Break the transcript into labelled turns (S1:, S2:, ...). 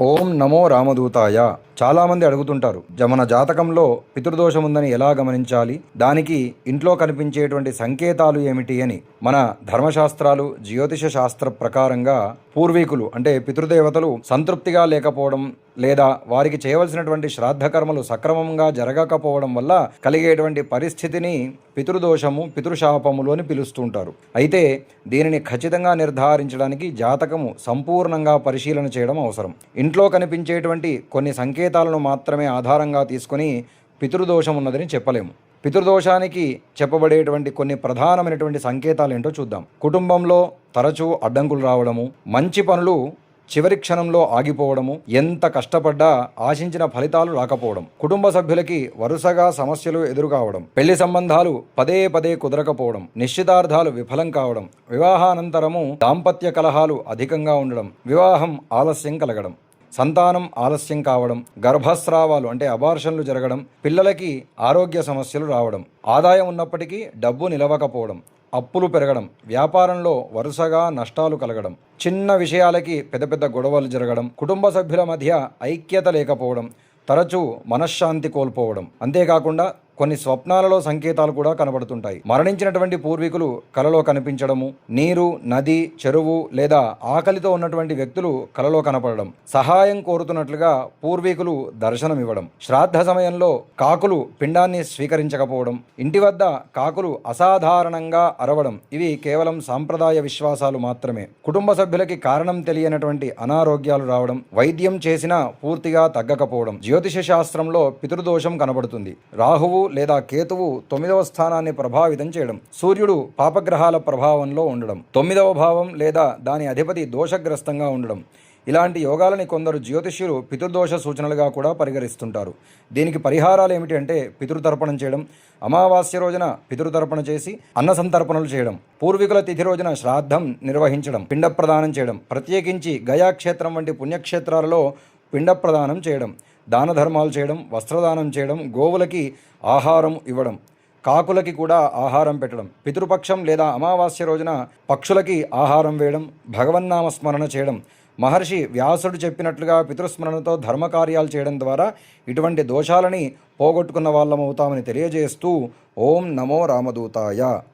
S1: ఓం నమో రామదూతాయ. చాలామంది అడుగుతుంటారు, మన జాతకంలో పితృదోషం ఉందని ఎలా గమనించాలి, దానికి ఇంట్లో కనిపించేటువంటి సంకేతాలు ఏమిటి అని. మన ధర్మశాస్త్రాలు, జ్యోతిష శాస్త్ర ప్రకారంగా పూర్వీకులు అంటే పితృదేవతలు సంతృప్తిగా లేకపోవడం లేదా వారికి చేయవలసినటువంటి శ్రాద్ధ కర్మలు సక్రమంగా జరగకపోవడం వల్ల కలిగేటువంటి పరిస్థితిని పితృదోషము, పితృశాపములు అని పిలుస్తుంటారు. అయితే దీనిని ఖచ్చితంగా నిర్ధారించడానికి జాతకము సంపూర్ణంగా పరిశీలన చేయడం అవసరం. ఇంట్లో కనిపించేటువంటి కొన్ని సంకేతాలను మాత్రమే ఆధారంగా తీసుకొని పితృదోషం ఉన్నదని చెప్పలేము. పితృదోషానికి చెప్పబడేటువంటి కొన్ని ప్రధానమైనటువంటి సంకేతాలు ఏంటో చూద్దాం. కుటుంబంలో తరచూ అడ్డంకులు రావడము, మంచి పనులు చివరి క్షణంలో ఆగిపోవడము, ఎంత కష్టపడ్డా ఆశించిన ఫలితాలు రాకపోవడం, కుటుంబ సభ్యులకి వరుసగా సమస్యలు ఎదురుకావడం, పెళ్లి సంబంధాలు పదే పదే కుదరకపోవడం, నిశ్చితార్థాలు విఫలం కావడం, వివాహానంతరము దాంపత్య కలహాలు అధికంగా ఉండడం, వివాహం ఆలస్యం కలగడం, సంతానం ఆలస్యం కావడం, గర్భస్రావాలు అంటే అబార్షన్లు జరగడం, పిల్లలకి ఆరోగ్య సమస్యలు రావడం, ఆదాయం ఉన్నప్పటికీ డబ్బు నిలవకపోవడం, అప్పులు పెరగడం, వ్యాపారంలో వరుసగా నష్టాలు కలగడం, చిన్న విషయాలకి పెద్ద పెద్ద గొడవలు జరగడం, కుటుంబ సభ్యుల మధ్య ఐక్యత లేకపోవడం, తరచూ మనశ్శాంతి కోల్పోవడం. అంతేకాకుండా కొన్ని స్వప్నాలలో సంకేతాలు కూడా కనబడుతుంటాయి. మరణించినటువంటి పూర్వీకులు కలలో కనిపించడము, నీరు, నది, చెరువు లేదా ఆకలితో ఉన్నటువంటి వ్యక్తులు కలలో కనపడడం, సహాయం కోరుతున్నట్లుగా పూర్వీకులు దర్శనమివ్వడం, శ్రాద్ధ సమయంలో కాకులు పిండాన్ని స్వీకరించకపోవడం, ఇంటి వద్ద కాకులు అసాధారణంగా అరవడం, ఇవి కేవలం సాంప్రదాయ విశ్వాసాలు మాత్రమే. కుటుంబ సభ్యులకి కారణం తెలియనటువంటి అనారోగ్యాలు రావడం, వైద్యం చేసినా పూర్తిగా తగ్గకపోవడం. జ్యోతిష శాస్త్రంలో పితృదోషం కనబడుతుంది. రాహువు లేదా కేతువు 9వ స్థానాన్ని ప్రభావితం చేయడం, సూర్యుడు పాపగ్రహాల ప్రభావంలో ఉండడం, 9వ భావం లేదా దాని అధిపతి దోషగ్రస్తంగా ఉండడం, ఇలాంటి యోగాలని కొందరు జ్యోతిష్యులు పితృదోష సూచనలుగా కూడా పరిగణిస్తుంటారు. దీనికి పరిహారాలు ఏమిటి అంటే పితృతర్పణం చేయడం, అమావాస్య రోజున పితృతర్పణ చేసి అన్న సంతర్పణలు చేయడం, పూర్వీకుల తిథి రోజున శ్రాద్ధం నిర్వహించడం, పిండ ప్రదానం చేయడం, ప్రత్యేకించి గయాక్షేత్రం వంటి పుణ్యక్షేత్రాలలో పిండ ప్రదానం చేయడం, దాన ధర్మాలు చేయడం, వస్త్రదానం చేయడం, గోవులకి ఆహారం ఇవ్వడం, కాకులకి కూడా ఆహారం పెట్టడం, పితృపక్షం లేదా అమావాస్య రోజున పక్షులకి ఆహారం వేయడం, భగవన్నామస్మరణ చేయడం, మహర్షి వ్యాసుడు చెప్పినట్లుగా పితృస్మరణతో ధర్మకార్యాలు చేయడం ద్వారా ఇటువంటి దోషాలని పోగొట్టుకున్న వాళ్ళమవుతామని తెలియజేస్తూ ఓం నమో రామదూతాయ.